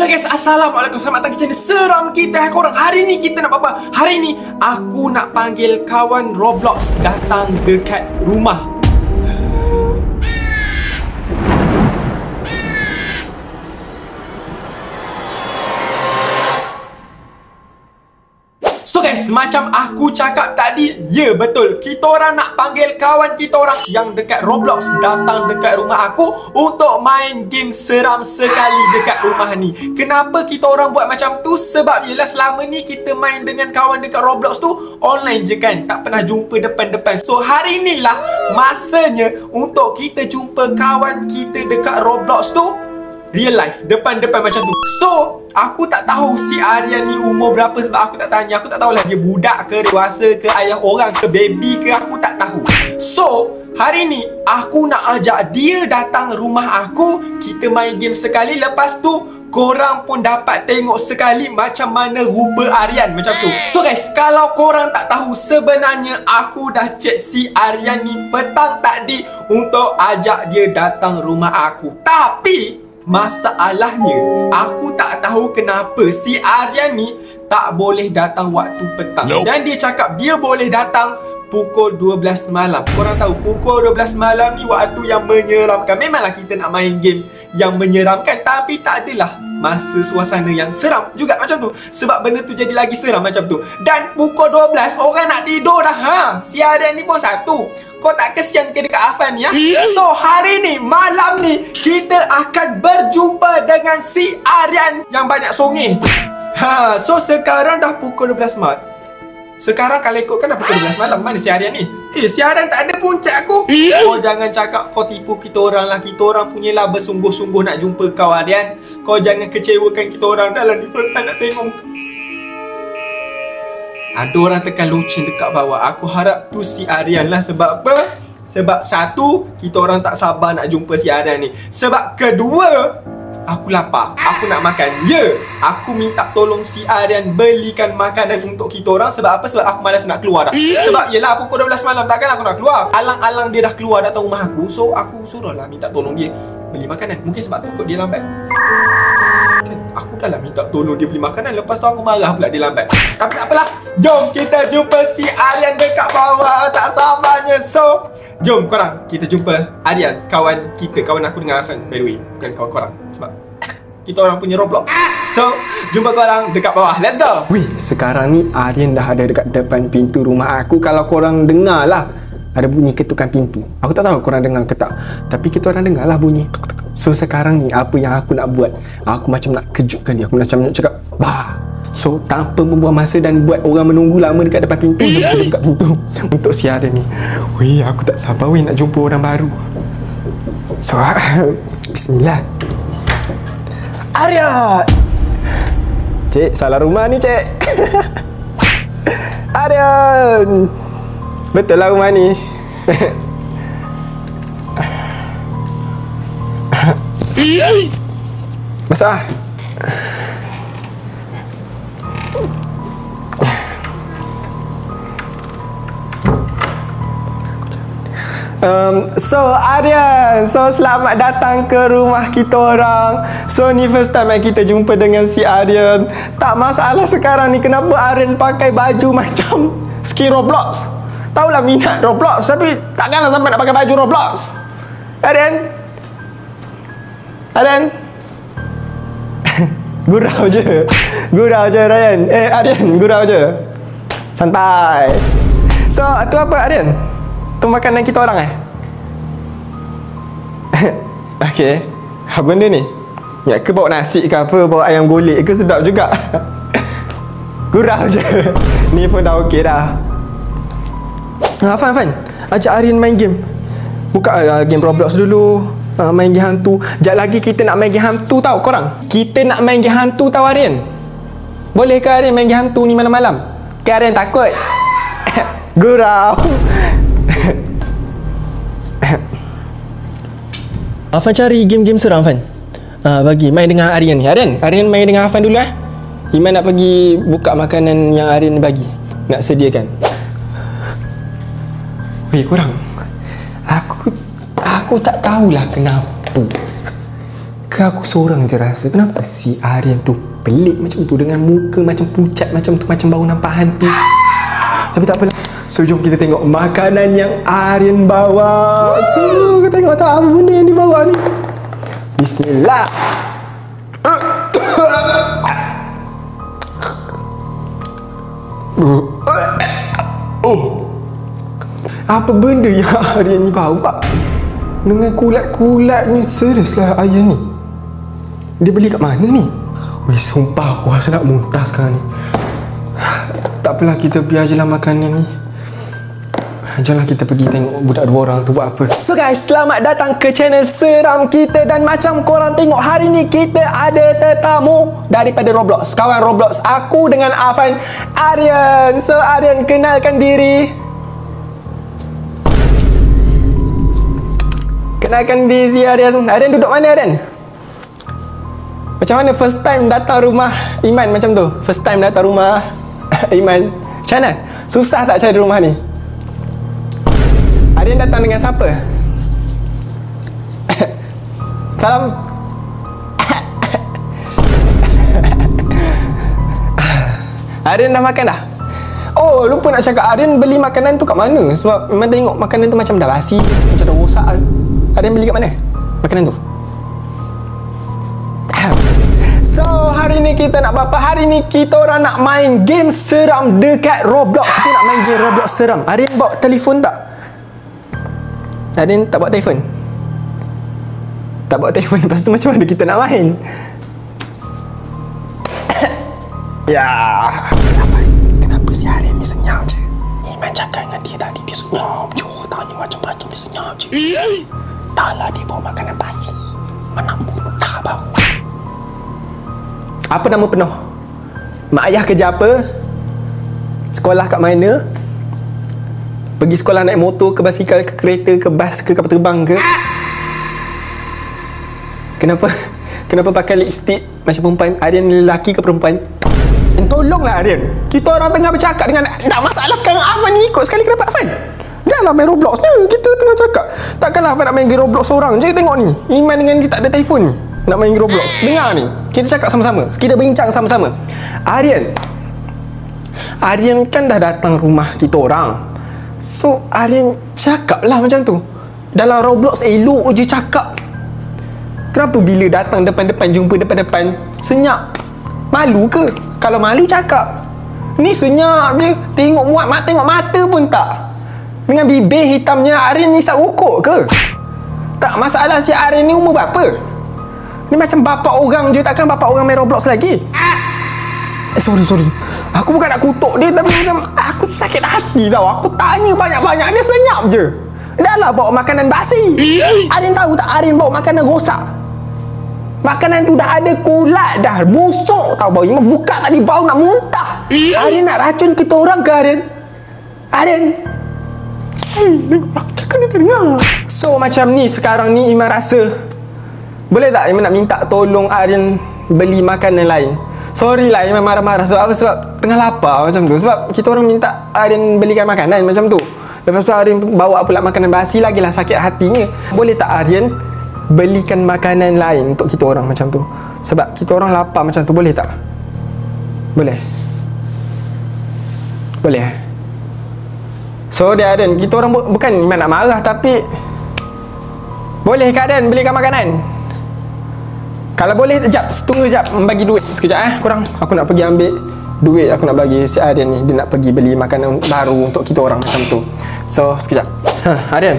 Guys, assalamualaikum, selamat datang ke channel Seram Kita. Hai korang, hari ni kita nak apa? Hari ni aku nak panggil kawan Roblox datang dekat rumah. So guys, macam aku cakap tadi, ya betul, kita orang nak panggil kawan kita orang yang dekat Roblox datang dekat rumah aku untuk main game seram sekali dekat rumah ni. Kenapa kita orang buat macam tu? Sebab yelah selama ni kita main dengan kawan dekat Roblox tu online je kan, tak pernah jumpa depan-depan. So hari ni lah masanya untuk kita jumpa kawan kita dekat Roblox tu real life, depan-depan macam tu. So, aku tak tahu si Aryan ni umur berapa sebab aku tak tanya. Aku tak tahulah dia budak ke, dewasa ke, ayah orang ke, baby ke, aku tak tahu. So, hari ni aku nak ajak dia datang rumah aku, kita main game sekali. Lepas tu, korang pun dapat tengok sekali macam mana rupa Aryan macam tu. So guys, kalau korang tak tahu, sebenarnya aku dah chat si Aryan ni petang tadi untuk ajak dia datang rumah aku. Tapi masalahnya, aku tak tahu kenapa si Aryan ni tak boleh datang waktu petang. Dan dia cakap dia boleh datang pukul 12 malam. Korang tahu pukul 12 malam ni waktu yang menyeramkan. Memanglah kita nak main game yang menyeramkan, tapi tak adalah masa suasana yang seram juga macam tu. Sebab benda tu jadi lagi seram macam tu. Dan pukul 12 orang nak tidur dah. Si Aryan ni pun satu. Kau tak kesian ke dekat Afan ya? So hari ni, malam ni, kita akan berjumpa dengan si Aryan yang banyak songeh. So sekarang dah pukul 12 malam. Sekarang kalau ikutkan dah pukul 12 malam. Mana si Aryan ni? Si Aryan tak ada pun chat aku. Kau jangan cakap kau tipu kita orang lah. Kita orang punyalah bersungguh-sungguh nak jumpa kau, Aryan. Kau jangan kecewakan kita orang. Dah lah ni first time nak tengok muka. Ada orang tekan loceng dekat bawah. Aku harap tu si Aryan lah. Sebab apa? Sebab satu, kita orang tak sabar nak jumpa si Aryan ni. Sebab kedua, aku lapar, aku nak makan. Aku minta tolong si Aryan belikan makanan untuk kita orang. Sebab apa? Sebab aku malas nak keluar dah. Sebab yelah pukul 12 malam, takkan aku nak keluar. Alang-alang dia dah keluar datang rumah aku. So aku suruh lah minta tolong dia beli makanan. Mungkin sebab tu kot dia lambat kan? Aku dah lah minta tolong dia beli makanan. Lepas tu aku marah pula dia lambat. Tapi tak apalah, jom kita jumpa si Aryan dekat bawah. Tak sabarnya. So jom korang, kita jumpa Aryan, kawan kita, kawan aku dengan Afan, by the way. Bukan kawan korang, sebab kita orang punya Roblox. So, jumpa korang dekat bawah. Let's go. Wih, sekarang ni Aryan dah ada dekat depan pintu rumah aku. Kalau korang dengar lah ada bunyi ketukan pintu. Aku tak tahu korang dengar ke tak, tapi kita orang dengar lah bunyi. So, sekarang ni apa yang aku nak buat? Aku macam nak kejutkan dia. Aku macam nak cakap, bah. So, tanpa membuang masa dan buat orang menunggu lama dekat depan pintu, jom kita buka pintu untuk si Aryan ni. Wih, aku tak sabar weh nak jumpa orang baru. So, bismillah. Aryan! Cik, salah rumah ni, cik. Aryan! Betul lah rumah ni. Basah. So Aryan, so selamat datang ke rumah kita orang. So ni first time kita jumpa dengan si Aryan. Tak masalah sekarang ni kenapa Aryan pakai baju macam skin Roblox. Tahulah minat Roblox, tapi takkanlah sampai nak pakai baju Roblox. Aryan, Aryan. Gurau je. Gurau je Ryan. Aryan, gurau je. Santai. So tu apa Aryan? Tu makanan kita orang Okay. Apa benda ni? Ya ke bawa nasi ke apa? Bawa ayam golek ke? Sedap juga. Gurau je. Ni pun dah okey dah. Afan, ajak Aryan main game. Buka game Roblox dulu. Main game hantu. Sekejap lagi kita nak main game hantu tau korang. Kita nak main game hantu tau Aryan. Boleh ke Aryan main game hantu ni malam-malam? Ke Aryan takut? Gurau. Afan cari game-game seram Afan. Bagi main dengan Aryan ni. Aryan main dengan Afan dulu Iman nak pergi buka makanan yang Aryan bagi, nak sediakan. Weh korang, aku tak tahulah kenapa Ke aku seorang je rasa kenapa si Aryan tu pelik macam tu, dengan muka macam pucat macam tu, macam baru nampak hantu. Tapi tak apalah. So jom kita tengok makanan yang Aryan bawa. So kita tengok tak apa benda yang dibawa ni. Bismillah. Apa benda yang Aryan ni bawa? Dengan kulat-kulat ni. Serius lah Aryan ni. Dia beli kat mana ni? Weh, sumpah aku rasa nak muntah sekarang ni. Tak apalah, kita biar je lah makanan ni. Jomlah kita pergi tengok budak dua orang tu buat apa. So guys, selamat datang ke channel seram kita. Dan macam korang tengok, hari ni kita ada tetamu daripada Roblox. Kawan Roblox aku dengan Afan, Aryan. So Aryan, kenalkan diri. Kenalkan diri Aryan. Aryan duduk mana Aryan? Macam mana first time datang rumah Iman macam tu? First time datang rumah Iman. Macam mana? Susah tak cari rumah ni? Aryan datang dengan siapa? Salam. Aryan dah makan dah? Oh, lupa nak cakap, Aryan beli makanan tu kat mana? Sebab memang tengok makanan tu macam dah basi, macam dah rosak. Aryan beli kat mana makanan tu? So, hari ni kita nak apa? Hari ni kita orang nak main game seram dekat Roblox. Kita nak main game Roblox seram. Aryan bawa telefon tak? Aryan tak bawa telefon? Tak bawa telefon. Lepas tu macam mana kita nak main? Ya. Kenapa si Aryan ni senyap je? Iman cakap dengan dia tadi, dia senyap je. Tanya macam-macam, dia senyap je. Dah lah dia bawa makanan basi. Mana muntah bau. Apa nama penuh? Mak ayah kerja apa? Sekolah kat mana? Pergi sekolah naik motor ke, basikal ke, kereta ke, bas ke, kapal terbang ke? Kenapa pakai lipstick macam perempuan? Aryan lelaki ke perempuan? Tolonglah Aryan. Kita orang tengah bercakap dengan... Tak masalah sekarang Afan ni ikut sekali, kenapa Afan? Janganlah main Roblox ni. Kita tengah cakap. Takkanlah Afan nak main game Roblox seorang je. Tengok ni, Iman dengan dia tak ada telefon ni. Nak main Roblox. Dengar ni, kita cakap sama-sama, kita bincang sama-sama. Aryan kan dah datang rumah kita orang. So Aryan cakap lah macam tu. Dalam Roblox elok je cakap. Kenapa bila datang depan-depan, jumpa depan-depan, senyap? Malu ke? Kalau malu cakap. Ni senyap je. Tengok muat, tengok mata pun tak. Dengan bibir hitamnya. Aryan ni isap rokok ke? Tak masalah. Si Aryan ni umur berapa? Ni macam bapak orang je. Takkan bapak orang main Roblox lagi? Sorry. Aku bukan nak kutuk dia, tapi macam aku sakit hati tau. Aku tanya banyak-banyak, dia senyap je. Dah lah bawa makanan basi. Aryan tahu tak Aryan bawa makanan rosak? Makanan tu dah ada kulat dah, busuk tau bau. Memang buka tadi bau nak muntah. Aryan nak racun kita orang ke Aryan? Aryan, aku cakap dia tak dengar. So macam ni sekarang ni, Iman rasa boleh tak Iman nak minta tolong Aryan beli makanan lain? Sorry lah Iman marah-marah. Sebab apa? Sebab tengah lapar macam tu. Sebab kita orang minta Aryan belikan makanan macam tu. Lepas tu Aryan bawa pula makanan basi, lagilah sakit hatinya. Boleh tak Aryan belikan makanan lain untuk kita orang macam tu? Sebab kita orang lapar macam tu. Boleh tak? Boleh? Boleh? So dia Aryan, kita orang bukan Iman nak marah, tapi boleh ke Aryan belikan makanan? Kalau boleh, tunggu sekejap, bagi duit sekejap korang. Aku nak pergi ambil duit, aku nak bagi si Aryan ni. Dia nak pergi beli makanan baru untuk kita orang macam tu. So sekejap. Aryan,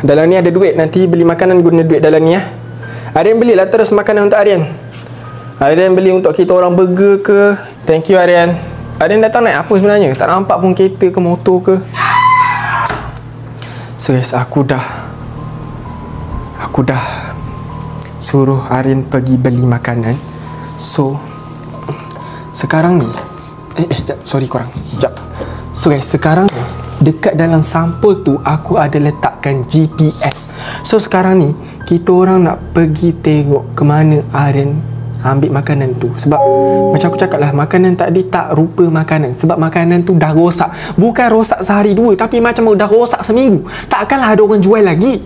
dalam ni ada duit. Nanti beli makanan guna duit dalam ni. Aryan belilah terus makanan untuk Aryan. Aryan beli untuk kita orang burger ke. Thank you Aryan. Aryan datang naik apa sebenarnya? Tak nampak pun kereta ke motor ke. So guys, aku dah suruh Aryan pergi beli makanan. So sekarang ni sorry korang, sekejap. So guys, sekarang ni dekat dalam sampul tu aku ada letakkan GPS. So sekarang ni kita orang nak pergi tengok ke mana Aryan ambil makanan tu. Sebab macam aku cakap lah, makanan tadi tak rupa makanan. Sebab makanan tu dah rosak. Bukan rosak sehari dua, tapi macam dah rosak seminggu. Takkanlah ada orang jual lagi.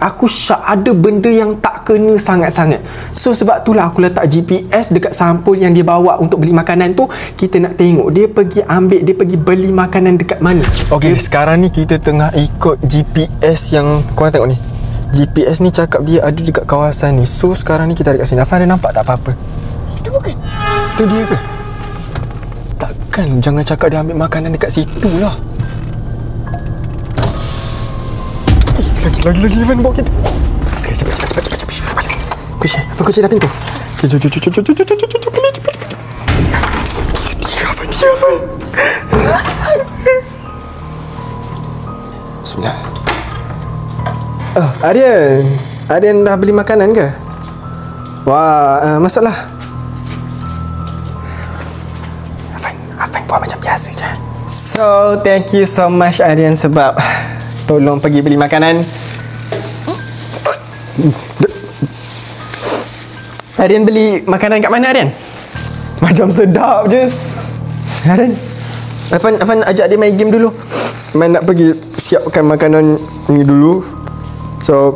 aku syak ada benda yang tak kena sangat-sangat. So sebab itulah aku letak GPS dekat sampul yang dia bawa untuk beli makanan tu. Kita nak tengok dia pergi beli makanan dekat mana. Okey, sekarang ni kita tengah ikut GPS yang korang tengok ni. GPS ni cakap dia ada dekat kawasan ni. So sekarang ni kita ada kat sini. Afan, ada nampak tak apa-apa? Itu bukan? Itu dia ke? Takkan jangan cakap dia ambil makanan dekat situ lah. Lagi Evan bawa kita. Cepat. Kunci dah pintu. Okay, jom. Cepat. Dia Evan. Bismillah. Aryan dah beli makanan ke? Wah, masalah. Afan buat macam biasa je. So, thank you so much Aryan sebab tolong pergi beli makanan. Aryan beli makanan kat mana Aryan? Macam sedap je. Aryan, Afan ajak dia main game dulu. Main nak pergi siapkan makanan ni dulu. So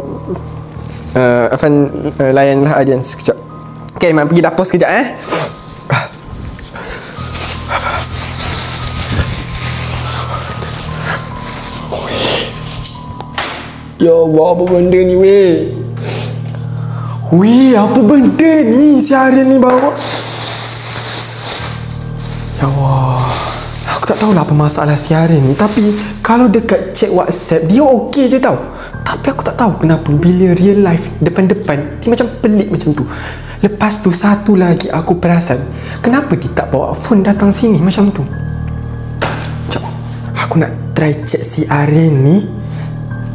Afan layanlah Aryan sekejap. Okay, main pergi dapur sekejap Ya Allah, apa benda ni weh? Weh, apa benda ni si Aryan ni bawa? Ya Allah, aku tak tahulah apa masalah si Aryan ni. Tapi kalau dekat chat WhatsApp dia okey je tau. Tapi aku tak tahu kenapa bila real life depan-depan dia macam pelik macam tu. Lepas tu satu lagi aku perasan, kenapa dia tak bawa phone datang sini macam tu? Sekejap, aku nak try chat si Aryan ni.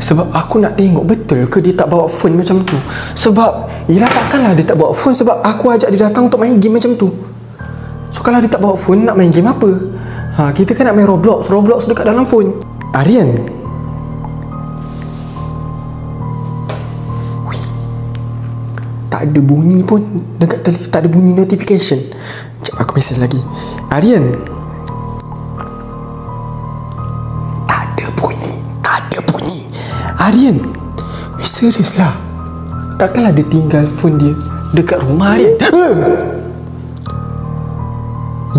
Sebab aku nak tengok betul ke dia tak bawa phone macam tu. Sebab yelah, takkanlah dia tak bawa phone sebab aku ajak dia datang untuk main game macam tu. So kalau dia tak bawa phone, nak main game apa? Kita kan nak main Roblox dekat dalam phone. Aryan, wih, tak ada bunyi pun dekat telefon. Tak ada bunyi notification. Sekejap, aku mesej lagi. Aryan, tak ada bunyi. Aryan, serius lah. Takkanlah dia tinggal phone dia dekat rumah Aryan?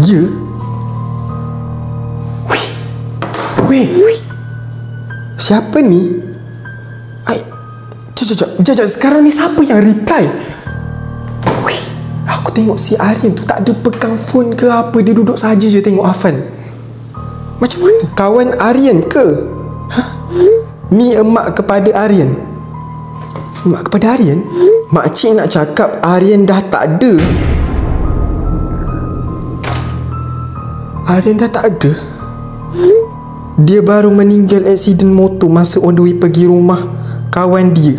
Ya? Weh. Siapa ni? Jap. Sekarang ni siapa yang reply? Weh, aku tengok si Aryan tu tak ada pegang phone ke apa. Dia duduk saja je tengok Afan. Macam mana? Kawan Aryan ke? Ni emak kepada Aryan. Mak kepada Aryan? Makcik nak cakap Aryan dah tak ada. Aryan dah tak ada? Dia baru meninggal aksiden motor masa on the way pergi rumah kawan dia.